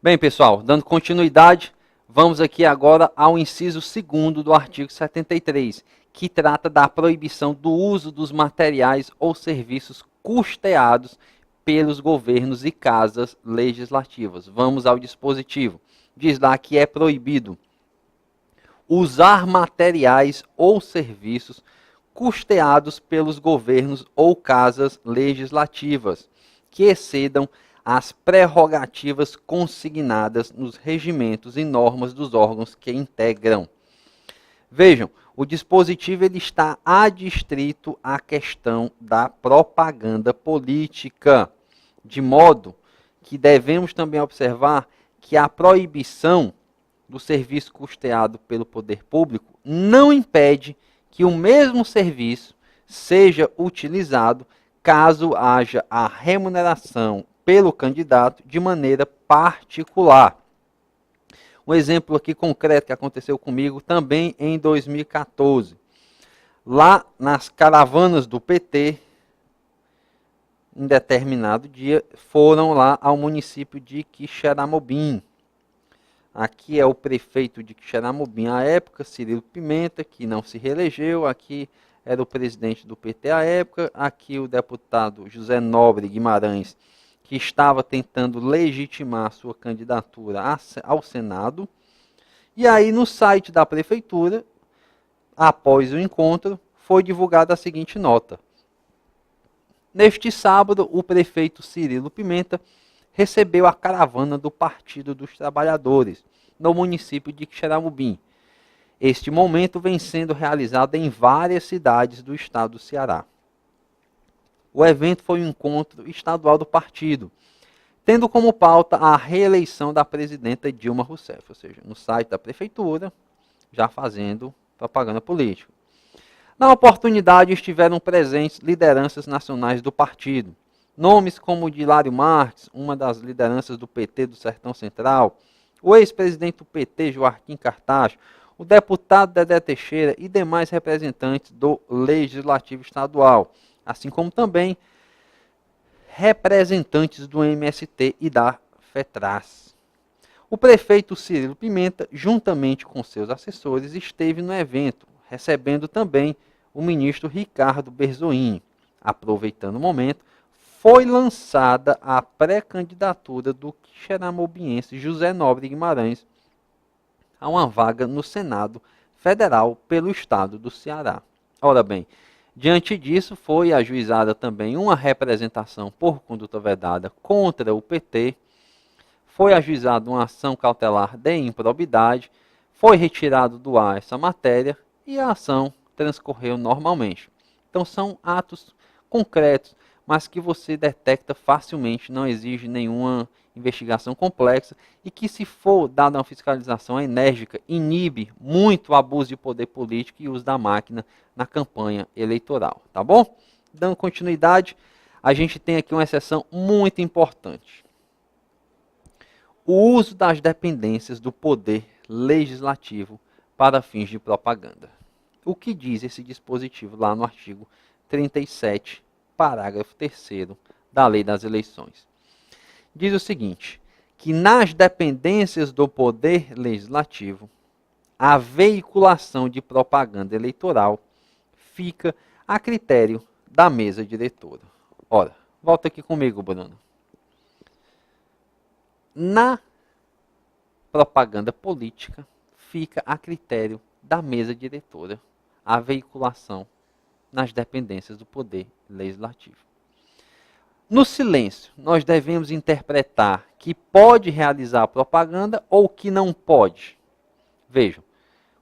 Bem, pessoal, dando continuidade, vamos aqui agora ao inciso 2º do artigo 73, que trata da proibição do uso dos materiais ou serviços custeados pelos governos e casas legislativas. Vamos ao dispositivo. Diz lá que é proibido usar materiais ou serviços custeados pelos governos ou casas legislativas que excedam as prerrogativas consignadas nos regimentos e normas dos órgãos que integram. Vejam, o dispositivo ele está adstrito à questão da propaganda política, de modo que devemos também observar que a proibição do serviço custeado pelo poder público não impede que o mesmo serviço seja utilizado caso haja a remuneração pelo candidato de maneira particular. Um exemplo aqui concreto que aconteceu comigo também em 2014. Lá nas caravanas do PT, em determinado dia, foram lá ao município de Quixeramobim. Aqui é o prefeito de Quixeramobim à época, Cirilo Pimenta, que não se reelegeu. Aqui era o presidente do PT à época. Aqui o deputado José Nobre Guimarães, que estava tentando legitimar sua candidatura ao Senado. E aí no site da prefeitura, após o encontro, foi divulgada a seguinte nota. Neste sábado, o prefeito Cirilo Pimenta recebeu a caravana do Partido dos Trabalhadores, no município de Quixeramobim. Este momento vem sendo realizado em várias cidades do estado do Ceará. O evento foi um encontro estadual do partido, tendo como pauta a reeleição da presidenta Dilma Rousseff, ou seja, no site da prefeitura, já fazendo propaganda política. Na oportunidade estiveram presentes lideranças nacionais do partido, nomes como o de Hilário Marques, uma das lideranças do PT do Sertão Central, o ex-presidente do PT, Joaquim Cartacho, o deputado Dedé Teixeira e demais representantes do Legislativo Estadual, assim como também representantes do MST e da FETRAS. O prefeito Cirilo Pimenta, juntamente com seus assessores, esteve no evento, recebendo também o ministro Ricardo Berzoini. Aproveitando o momento, foi lançada a pré-candidatura do quixeramobiense José Nobre Guimarães a uma vaga no Senado Federal pelo estado do Ceará. Ora bem, diante disso foi ajuizada também uma representação por conduta vedada contra o PT, foi ajuizada uma ação cautelar de improbidade, foi retirado do ar essa matéria e a ação transcorreu normalmente. Então são atos concretos, mas que você detecta facilmente, não exige nenhuma investigação complexa e que, se for dada uma fiscalização enérgica, inibe muito o abuso de poder político e uso da máquina na campanha eleitoral, tá bom? Dando continuidade, a gente tem aqui uma exceção muito importante. O uso das dependências do poder legislativo para fins de propaganda. O que diz esse dispositivo lá no artigo 37, parágrafo 3º da Lei das Eleições? Diz o seguinte, que nas dependências do Poder Legislativo, a veiculação de propaganda eleitoral fica a critério da mesa diretora. Ora, volta aqui comigo, Bruno. Na propaganda política, fica a critério da mesa diretora a veiculação nas dependências do Poder Legislativo. No silêncio, nós devemos interpretar que pode realizar propaganda ou que não pode. Vejam,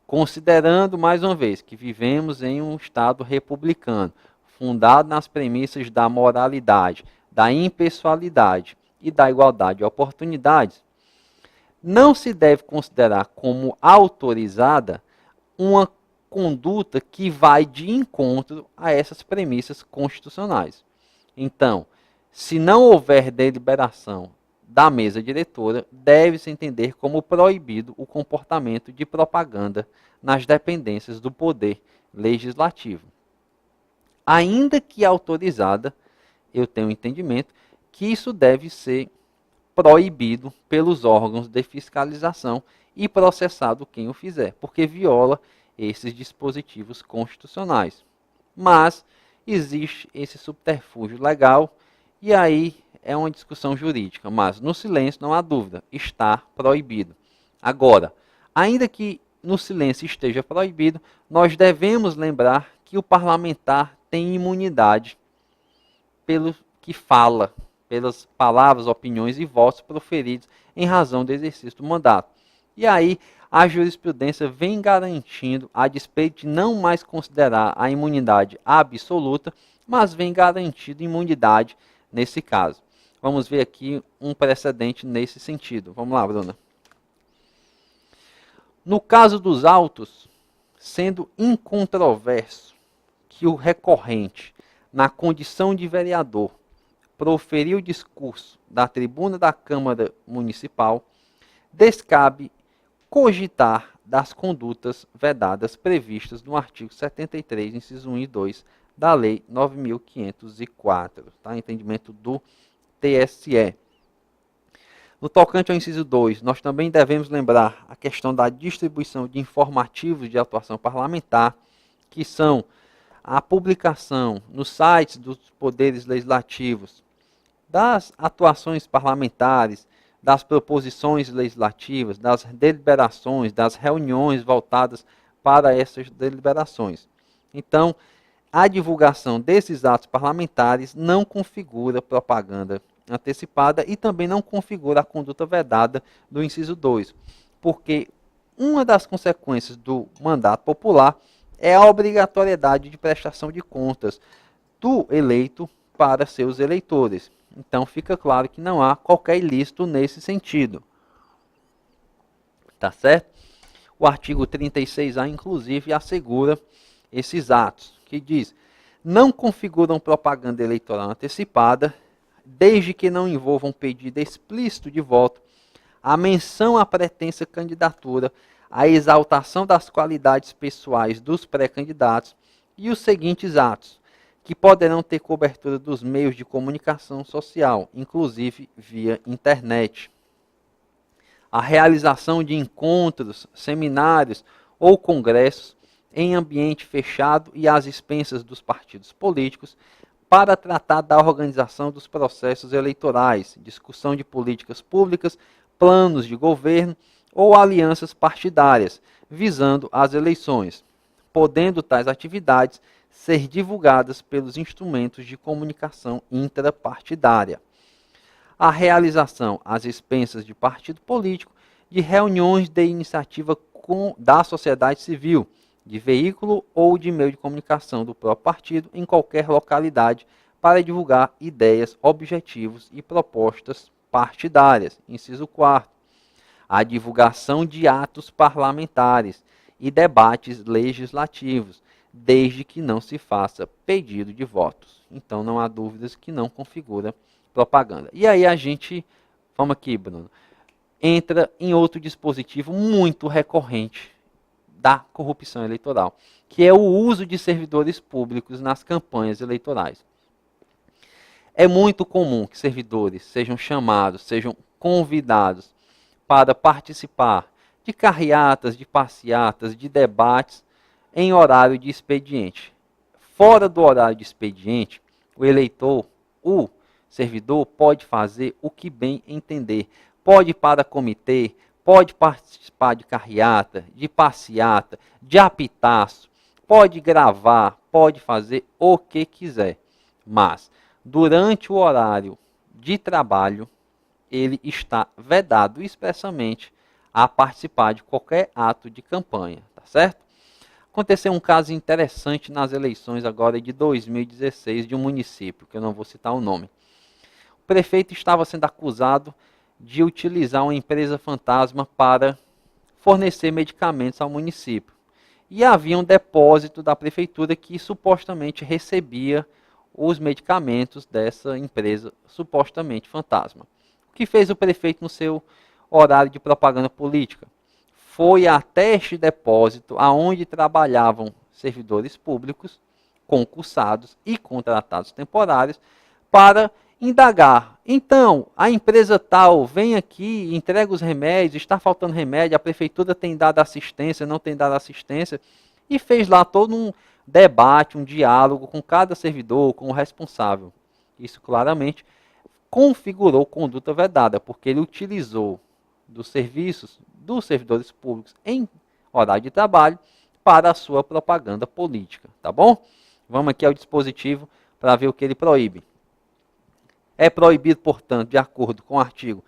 considerando mais uma vez que vivemos em um Estado republicano, fundado nas premissas da moralidade, da impessoalidade e da igualdade de oportunidades, não se deve considerar como autorizada uma conduta que vai de encontro a essas premissas constitucionais. Então, se não houver deliberação da mesa diretora, deve-se entender como proibido o comportamento de propaganda nas dependências do Poder Legislativo. Ainda que autorizada, eu tenho entendimento que isso deve ser proibido pelos órgãos de fiscalização e processado quem o fizer, porque viola esses dispositivos constitucionais. Mas existe esse subterfúgio legal e aí é uma discussão jurídica, mas no silêncio não há dúvida, está proibido. Agora, ainda que no silêncio esteja proibido, nós devemos lembrar que o parlamentar tem imunidade pelo que fala, pelas palavras, opiniões e votos proferidos em razão do exercício do mandato. E aí a jurisprudência vem garantindo, a despeito de não mais considerar a imunidade absoluta, mas vem garantindo imunidade nesse caso. Vamos ver aqui um precedente nesse sentido. Vamos lá, Bruna. No caso dos autos, sendo incontroverso que o recorrente, na condição de vereador, proferiu discurso da tribuna da Câmara Municipal, descabe cogitar das condutas vedadas previstas no artigo 73, inciso 1 e 2 da Lei 9.504, tá? Entendimento do TSE. No tocante ao inciso 2, nós também devemos lembrar a questão da distribuição de informativos de atuação parlamentar, que são a publicação nos sites dos poderes legislativos das atuações parlamentares, das proposições legislativas, das deliberações, das reuniões voltadas para essas deliberações. Então, a divulgação desses atos parlamentares não configura propaganda antecipada e também não configura a conduta vedada do inciso 2, porque uma das consequências do mandato popular é a obrigatoriedade de prestação de contas do eleito para seus eleitores. Então fica claro que não há qualquer ilícito nesse sentido. Tá certo? O artigo 36A, inclusive, assegura esses atos, que diz: não configuram propaganda eleitoral antecipada, desde que não envolvam pedido explícito de voto, a menção à pretensa candidatura, a exaltação das qualidades pessoais dos pré-candidatos e os seguintes atos, que poderão ter cobertura dos meios de comunicação social, inclusive via internet. A realização de encontros, seminários ou congressos em ambiente fechado e às expensas dos partidos políticos para tratar da organização dos processos eleitorais, discussão de políticas públicas, planos de governo ou alianças partidárias, visando as eleições, podendo tais atividades ser divulgadas pelos instrumentos de comunicação intrapartidária. A realização, às expensas de partido político, de reuniões de iniciativa da sociedade civil, de veículo ou de meio de comunicação do próprio partido em qualquer localidade para divulgar ideias, objetivos e propostas partidárias. Inciso 4º. A divulgação de atos parlamentares e debates legislativos, desde que não se faça pedido de votos. Então não há dúvidas que não configura propaganda. E aí a gente, vamos aqui, Bruno, entra em outro dispositivo muito recorrente da corrupção eleitoral, que é o uso de servidores públicos nas campanhas eleitorais. É muito comum que servidores sejam chamados, sejam convidados para participar de carreatas, de passeatas, de debates em horário de expediente. Fora do horário de expediente, o eleitor, o servidor, pode fazer o que bem entender. Pode ir para comitê, pode participar de carreata, de passeata, de apitaço, pode gravar, pode fazer o que quiser. Mas, durante o horário de trabalho, ele está vedado expressamente a participar de qualquer ato de campanha, tá certo? Aconteceu um caso interessante nas eleições agora de 2016 de um município, que eu não vou citar o nome. O prefeito estava sendo acusado de utilizar uma empresa fantasma para fornecer medicamentos ao município. E havia um depósito da prefeitura que supostamente recebia os medicamentos dessa empresa supostamente fantasma. O que fez o prefeito no seu horário de propaganda política? Foi até este depósito, aonde trabalhavam servidores públicos, concursados e contratados temporários, para Indagar. Então, a empresa tal vem aqui, entrega os remédios, está faltando remédio, a prefeitura tem dado assistência, não tem dado assistência, e fez lá todo um debate, um diálogo com cada servidor, com o responsável. Isso claramente configurou conduta vedada, porque ele utilizou dos serviços dos servidores públicos em horário de trabalho para a sua propaganda política, tá bom? Vamos aqui ao dispositivo para ver o que ele proíbe. É proibido, portanto, de acordo com o artigo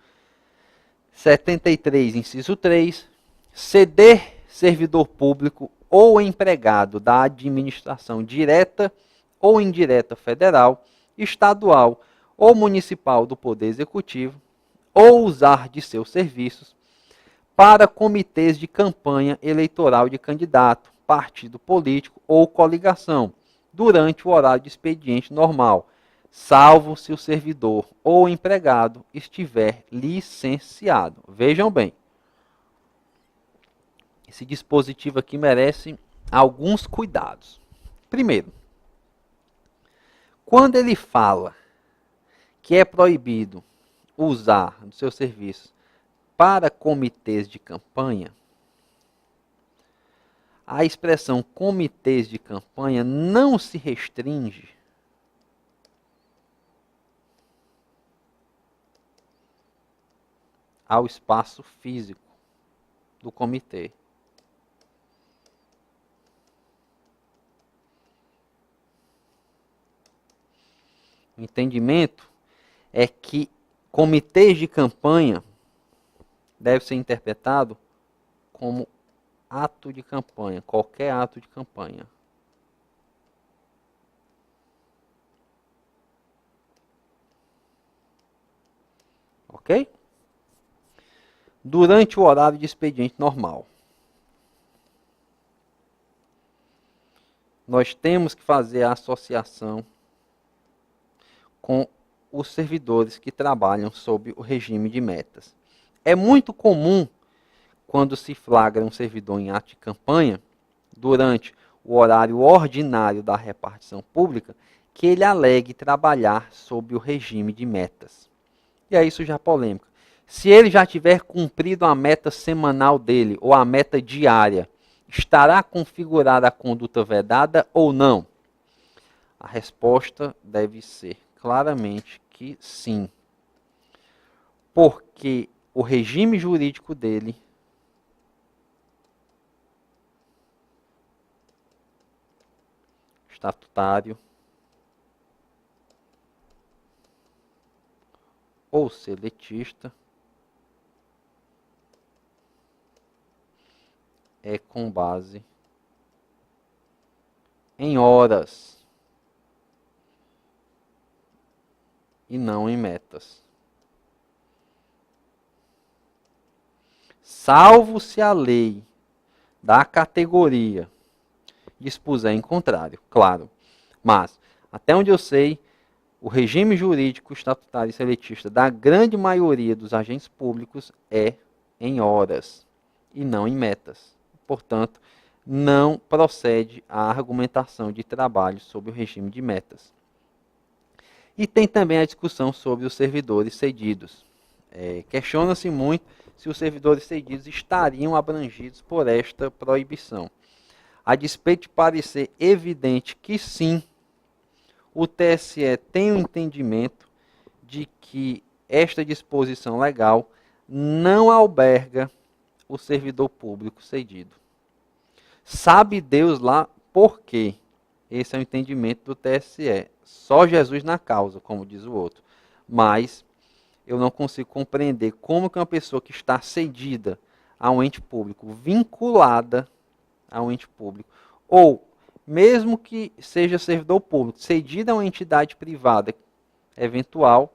73, inciso 3, ceder servidor público ou empregado da administração direta ou indireta federal, estadual ou municipal do Poder Executivo, ou usar de seus serviços para comitês de campanha eleitoral de candidato, partido político ou coligação, durante o horário de expediente normal, salvo se o servidor ou empregado estiver licenciado. Vejam bem, esse dispositivo aqui merece alguns cuidados. Primeiro, quando ele fala que é proibido usar dos seus serviços para comitês de campanha, a expressão comitês de campanha não se restringe ao espaço físico do comitê. O entendimento é que comitês de campanha deve ser interpretado como ato de campanha, qualquer ato de campanha. Ok? Durante o horário de expediente normal, nós temos que fazer a associação com os servidores que trabalham sob o regime de metas. É muito comum, quando se flagra um servidor em ato de campanha, durante o horário ordinário da repartição pública, que ele alegue trabalhar sob o regime de metas. E aí isso já é polêmico. Se ele já tiver cumprido a meta semanal dele, ou a meta diária, estará configurada a conduta vedada ou não? A resposta deve ser claramente que sim. Porque o regime jurídico dele estatutário ou seletista é com base em horas e não em metas. Salvo se a lei da categoria dispuser em contrário, claro. Mas, até onde eu sei, o regime jurídico estatutário e seletista da grande maioria dos agentes públicos é em horas e não em metas. Portanto, não procede a argumentação de trabalho sob o regime de metas. E tem também a discussão sobre os servidores cedidos. Questiona-se muito se os servidores cedidos estariam abrangidos por esta proibição. A despeito de parecer evidente que sim, o TSE tem o entendimento de que esta disposição legal não alberga o servidor público cedido. Sabe Deus lá por quê? Esse é o entendimento do TSE. Só Jesus na causa, como diz o outro. Mas eu não consigo compreender como que uma pessoa que está cedida a um ente público, vinculada a um ente público, ou mesmo que seja servidor público, cedido a uma entidade privada eventual,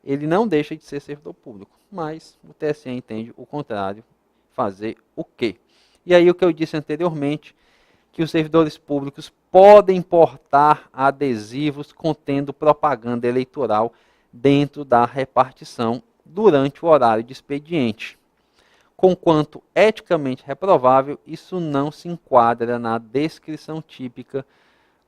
ele não deixa de ser servidor público. Mas o TSE entende o contrário. Fazer o quê? E aí o que eu disse anteriormente, que os servidores públicos podem portar adesivos contendo propaganda eleitoral dentro da repartição durante o horário de expediente. Conquanto eticamente reprovável, isso não se enquadra na descrição típica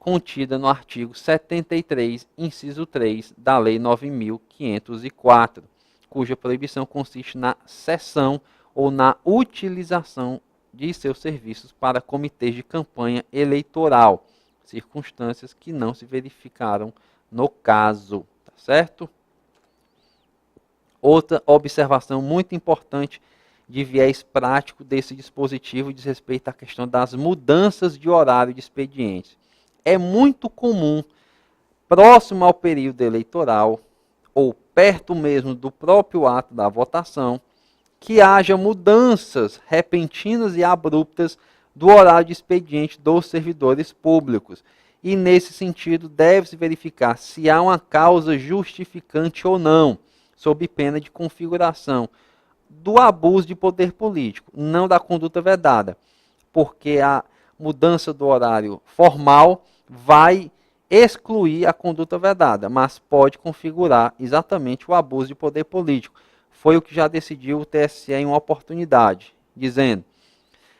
contida no artigo 73, inciso 3 da Lei 9.504, cuja proibição consiste na cessão ou na utilização de seus serviços para comitês de campanha eleitoral, circunstâncias que não se verificaram no caso, tá certo? Outra observação muito importante de viés prático desse dispositivo diz respeito à questão das mudanças de horário de expedientes. É muito comum, próximo ao período eleitoral, ou perto mesmo do próprio ato da votação, que haja mudanças repentinas e abruptas do horário de expediente dos servidores públicos. E, nesse sentido, deve-se verificar se há uma causa justificante ou não, sob pena de configuração do abuso de poder político, não da conduta vedada, porque a mudança do horário formal vai excluir a conduta vedada, mas pode configurar exatamente o abuso de poder político. Foi o que já decidiu o TSE em uma oportunidade, dizendo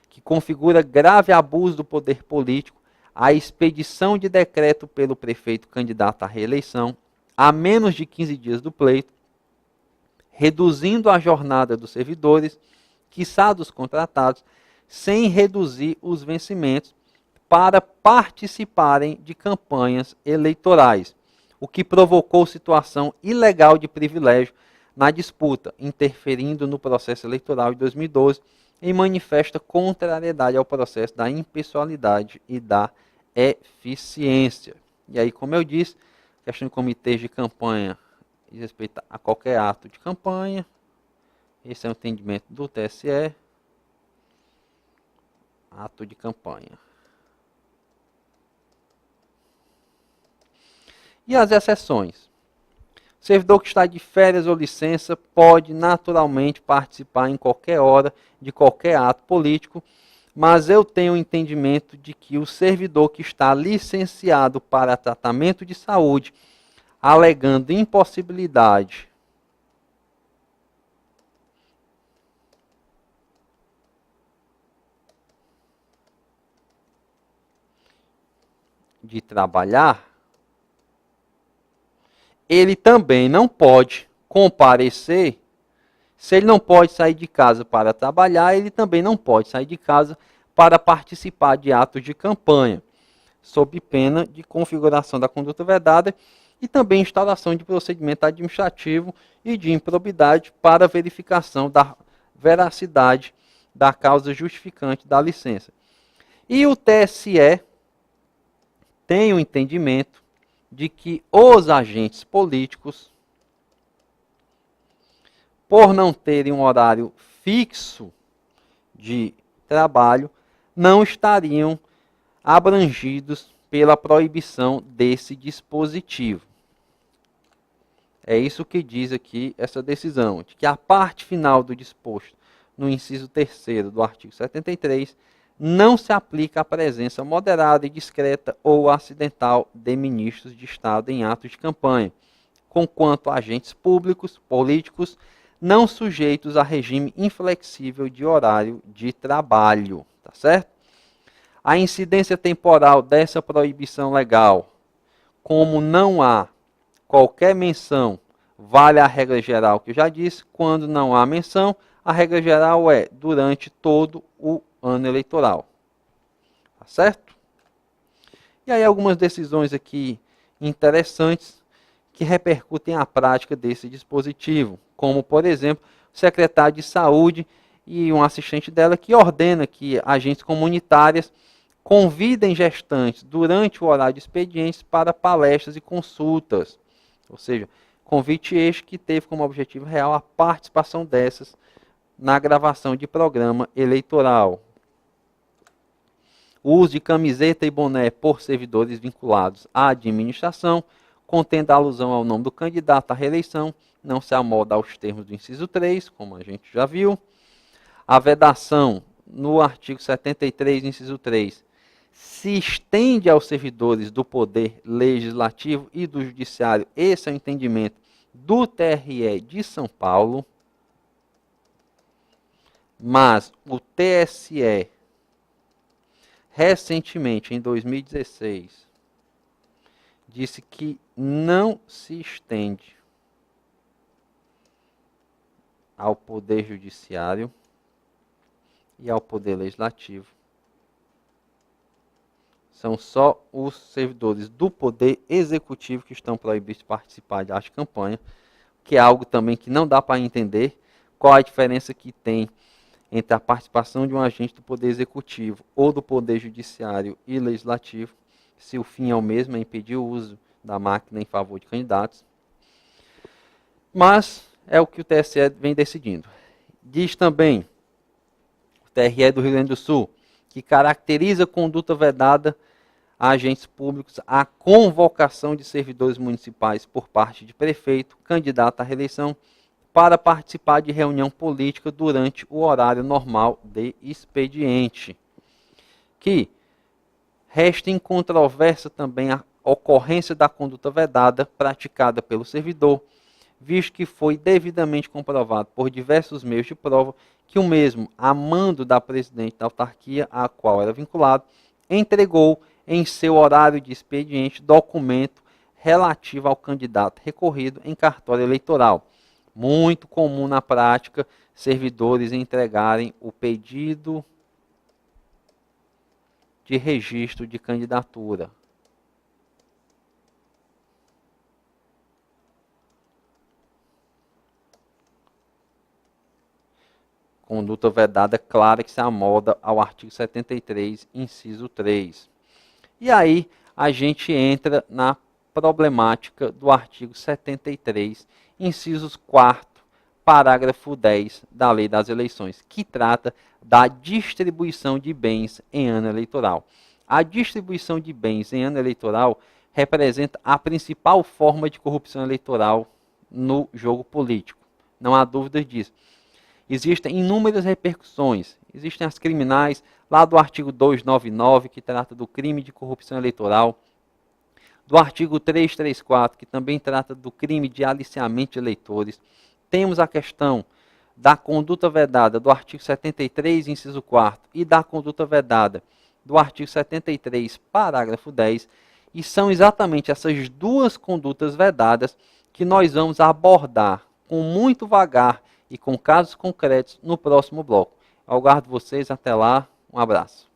que configura grave abuso do poder político a expedição de decreto pelo prefeito candidato à reeleição a menos de 15 dias do pleito, reduzindo a jornada dos servidores, quiçá dos contratados, sem reduzir os vencimentos para participarem de campanhas eleitorais, o que provocou situação ilegal de privilégio na disputa, interferindo no processo eleitoral de 2012 e manifesta contrariedade ao processo da impessoalidade e da eficiência. E aí, como eu disse, questão de comitês de campanha diz respeito a qualquer ato de campanha. Esse é o entendimento do TSE. Ato de campanha. E as exceções? O servidor que está de férias ou licença pode naturalmente participar em qualquer hora de qualquer ato político, mas eu tenho o entendimento de que o servidor que está licenciado para tratamento de saúde, alegando impossibilidade de trabalhar, ele também não pode comparecer. Se ele não pode sair de casa para trabalhar, ele também não pode sair de casa para participar de atos de campanha, sob pena de configuração da conduta vedada e também instauração de procedimento administrativo e de improbidade para verificação da veracidade da causa justificante da licença. E o TSE tem o entendimento de que os agentes políticos, por não terem um horário fixo de trabalho, não estariam abrangidos pela proibição desse dispositivo. É isso que diz aqui essa decisão, de que a parte final do disposto no inciso 3º do artigo 73 não se aplica à presença moderada e discreta ou acidental de ministros de Estado em atos de campanha, conquanto agentes públicos, políticos, não sujeitos a regime inflexível de horário de trabalho. Tá certo? A incidência temporal dessa proibição legal, como não há qualquer menção, vale a regra geral que eu já disse. Quando não há menção, a regra geral é durante todo o ano eleitoral. Tá certo? E aí algumas decisões aqui interessantes que repercutem a prática desse dispositivo, como, por exemplo, o secretário de saúde e um assistente dela que ordena que agentes comunitárias convidem gestantes durante o horário de expedientes para palestras e consultas. Ou seja, convite este que teve como objetivo real a participação dessas na gravação de programa eleitoral. O uso de camiseta e boné por servidores vinculados à administração, contendo alusão ao nome do candidato à reeleição, não se amolda aos termos do inciso 3, como a gente já viu. A vedação no artigo 73, inciso 3, se estende aos servidores do Poder Legislativo e do Judiciário. Esse é o entendimento do TRE de São Paulo. Mas o TSE, recentemente, em 2016, disse que não se estende ao Poder Judiciário e ao Poder Legislativo. São só os servidores do Poder Executivo que estão proibidos de participar de arte de campanha, que é algo também que não dá para entender qual a diferença que tem entre a participação de um agente do Poder Executivo ou do Poder Judiciário e Legislativo, se o fim é o mesmo, é impedir o uso da máquina em favor de candidatos. Mas é o que o TSE vem decidindo. Diz também o TRE do Rio Grande do Sul que caracteriza conduta vedada a agentes públicos a convocação de servidores municipais por parte de prefeito, candidato à reeleição, para participar de reunião política durante o horário normal de expediente. Que resta em controvérsia também a ocorrência da conduta vedada praticada pelo servidor, visto que foi devidamente comprovado por diversos meios de prova que o mesmo, a mando da presidente da autarquia a qual era vinculado, entregou em seu horário de expediente documento relativo ao candidato recorrido em cartório eleitoral. Muito comum na prática servidores entregarem o pedido de registro de candidatura. Conduta vedada clara que se amolda ao artigo 73, inciso 3. E aí a gente entra na problemática do artigo 73, incisos 4º, parágrafo 10 da Lei das Eleições, que trata da distribuição de bens em ano eleitoral. A distribuição de bens em ano eleitoral representa a principal forma de corrupção eleitoral no jogo político. Não há dúvidas disso. Existem inúmeras repercussões. Existem as criminais, lá do artigo 299, que trata do crime de corrupção eleitoral, do artigo 334, que também trata do crime de aliciamento de eleitores. Temos a questão da conduta vedada do artigo 73, inciso 4º, e da conduta vedada do artigo 73, parágrafo 10, e são exatamente essas duas condutas vedadas que nós vamos abordar com muito vagar e com casos concretos no próximo bloco. Aguardo vocês, até lá, um abraço.